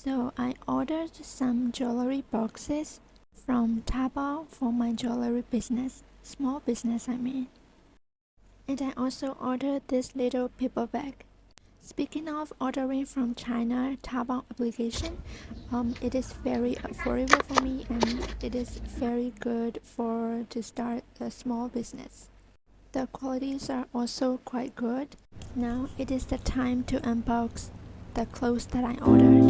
So I ordered some jewelry boxes from Taobao for my jewelry business, small business I mean. And I also ordered this little paper bag. Speaking of ordering from China Taobao application, it is very affordable for me and it is very good to start a small business. The qualities are also quite good. Now it is the time to unbox the clothes that I ordered.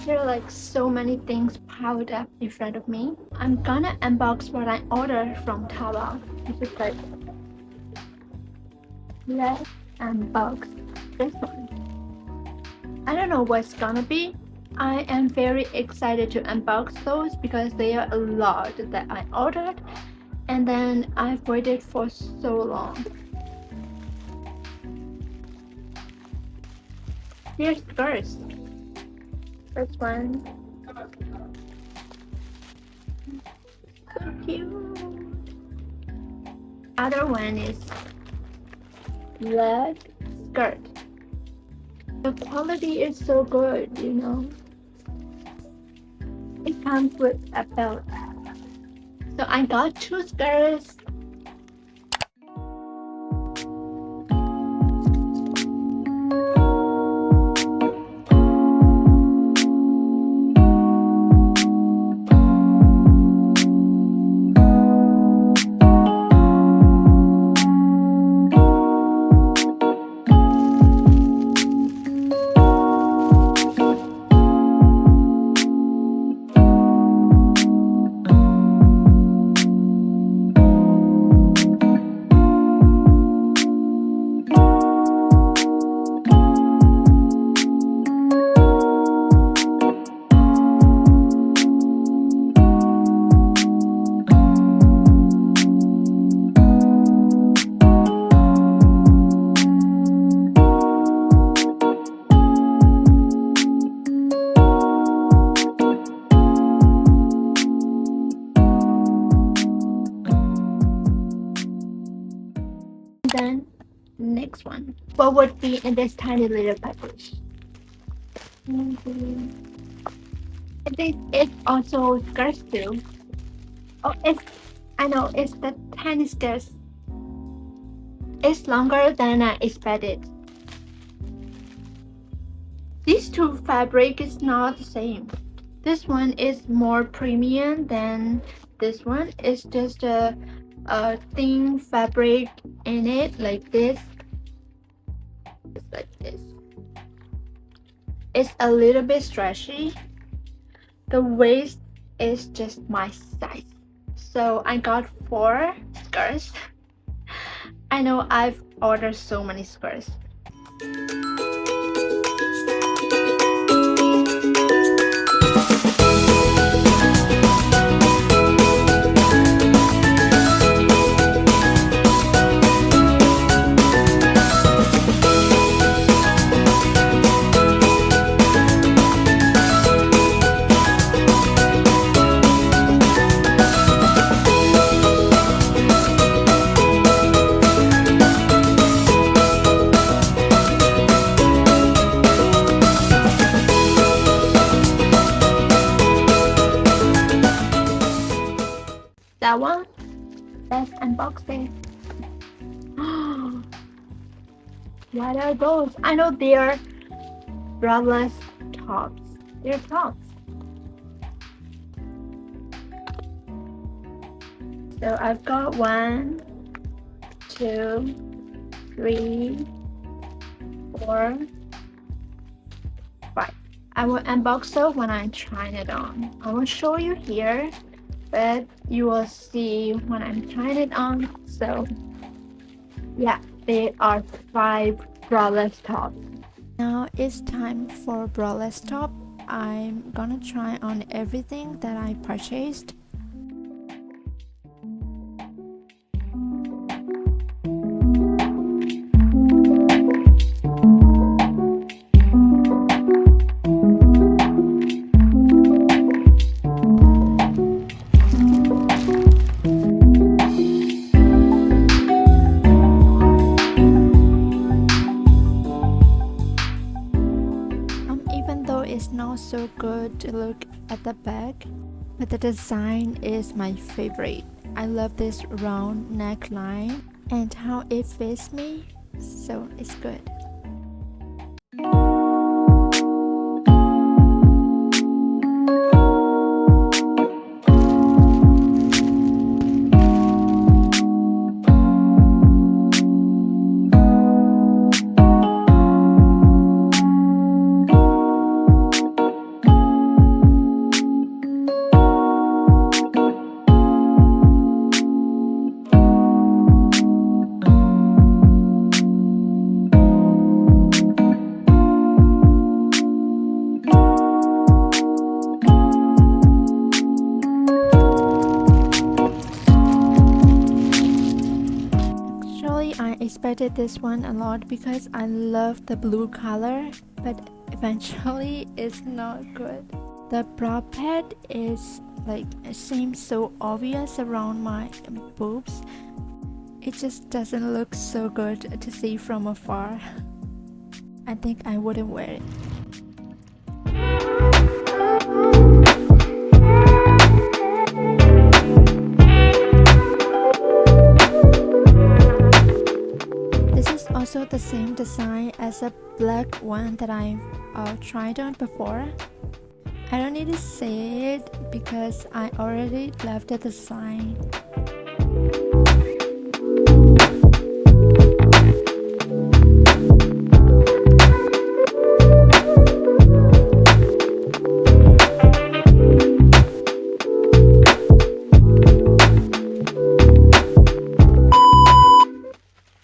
There are like so many things piled up in front of me. I'm gonna unbox what I ordered from Taobao. It's like, let's unbox this one. I don't know what's gonna be. I am very excited to unbox those because there are a lot that I ordered and then I've waited for so long. Here's first one. So cute. Other one is black skirt. The quality is so good, you know. It comes with a belt. So I got 2 skirts. Then next one, what would be in this tiny little package? I think it's also skirts too. Oh, I know it's the tiny skirts. It's longer than I expected. These two fabric is not the same. This one is more premium than this one. It's just a thin fabric in it, like this. It's like this. It's a little bit stretchy. The waist is just my size. So I got 4 skirts. I know I've ordered so many skirts. That one, let's unbox it. What are those? I know they're Braless tops. They're tops. So I've got 1, 2, 3, 4, 5. I will unbox it when I'm trying it on. I will show you here, but you will see when I'm trying it on. So yeah, there are 5 braless tops. Now it's time for braless top. I'm gonna try on everything that I purchased. so good to look at the back, but the design is my favorite. I love this round neckline and how it fits me, so it's good. I expected this one a lot because I love the blue color, but eventually it's not good. The bra pad is it seems so obvious around my boobs. It just doesn't look so good to see from afar. I think I wouldn't wear it. Also the same design as a black one that I've tried on before. I don't need to say it because I already love the design.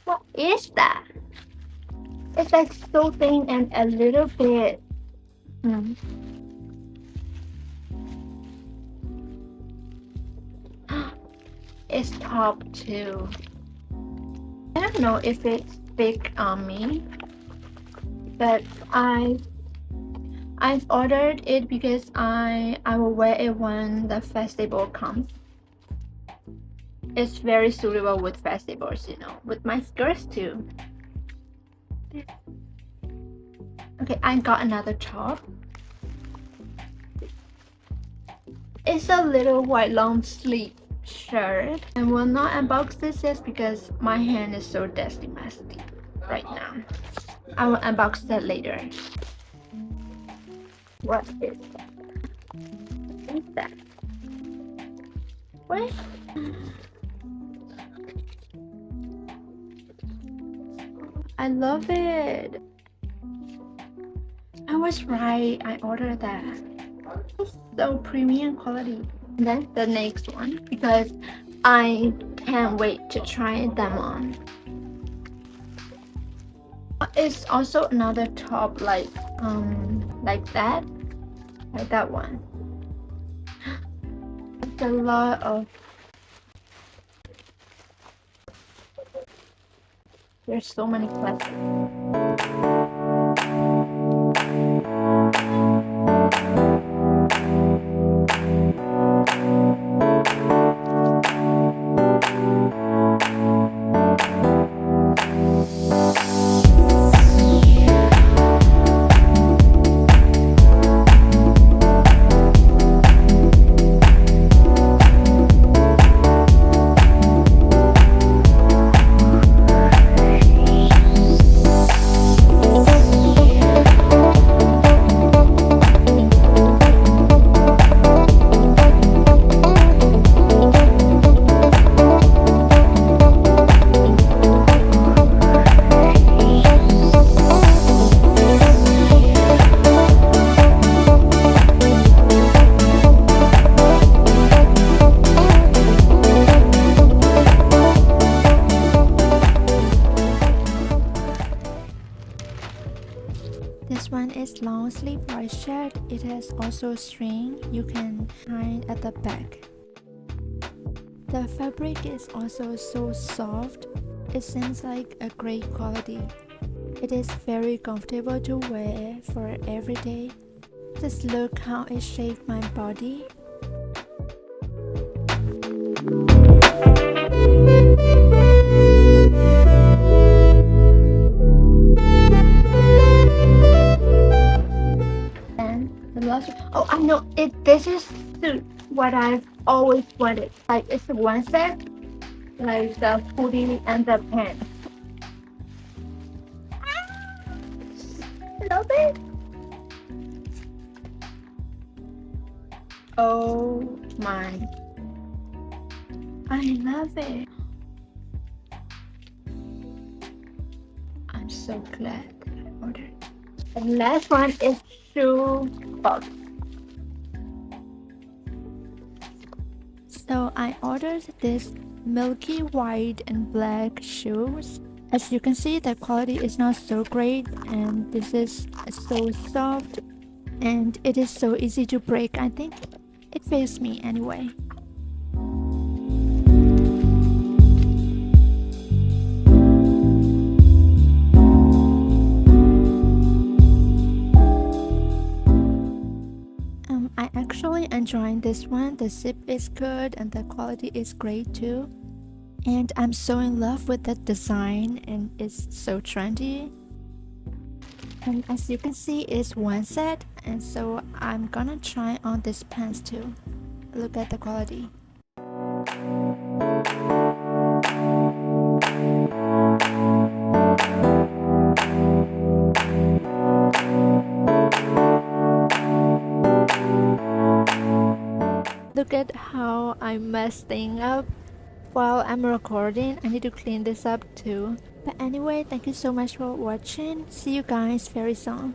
What is that? It's like so thin and a little bit it's top too. I don't know if it's big on me, but I've ordered it because I will wear it when the festival comes. It's very suitable with festivals, you know, with my skirts too. Okay, I got another top. It's a little white long sleeve shirt. I will not unbox this just because my hand is so dusty messy right now. I will unbox that later. What is that? What is that? What? I love it. I was right, I ordered that. It's so premium quality. And then the next one, because I can't wait to try them on. It's also another top like that one. It's a lot of. There's so many colors. This one is long sleeve white shirt. It has also string you can tie at the back. The fabric is also so soft. It seems like a great quality. It is very comfortable to wear for every day. Just look how it shaped my body. Oh, I know it. This is what I've always wanted. Like it's one set, like the hoodie and the pants. Love it. Oh my! I love it. I'm so glad I ordered. The last one is shoe box. So I ordered this milky white and black shoes. As you can see, the quality is not so great, and this is so soft, and it is so easy to break. I think it fits me anyway. I actually enjoying this one. The zip is good and the quality is great too. And I'm so in love with the design, and it's so trendy. And as you can see, it's one set, and so I'm gonna try on this pants too. Look at the quality. Look at how I messed things up while I'm recording. I need to clean this up too. But anyway, thank you so much for watching. See you guys very soon.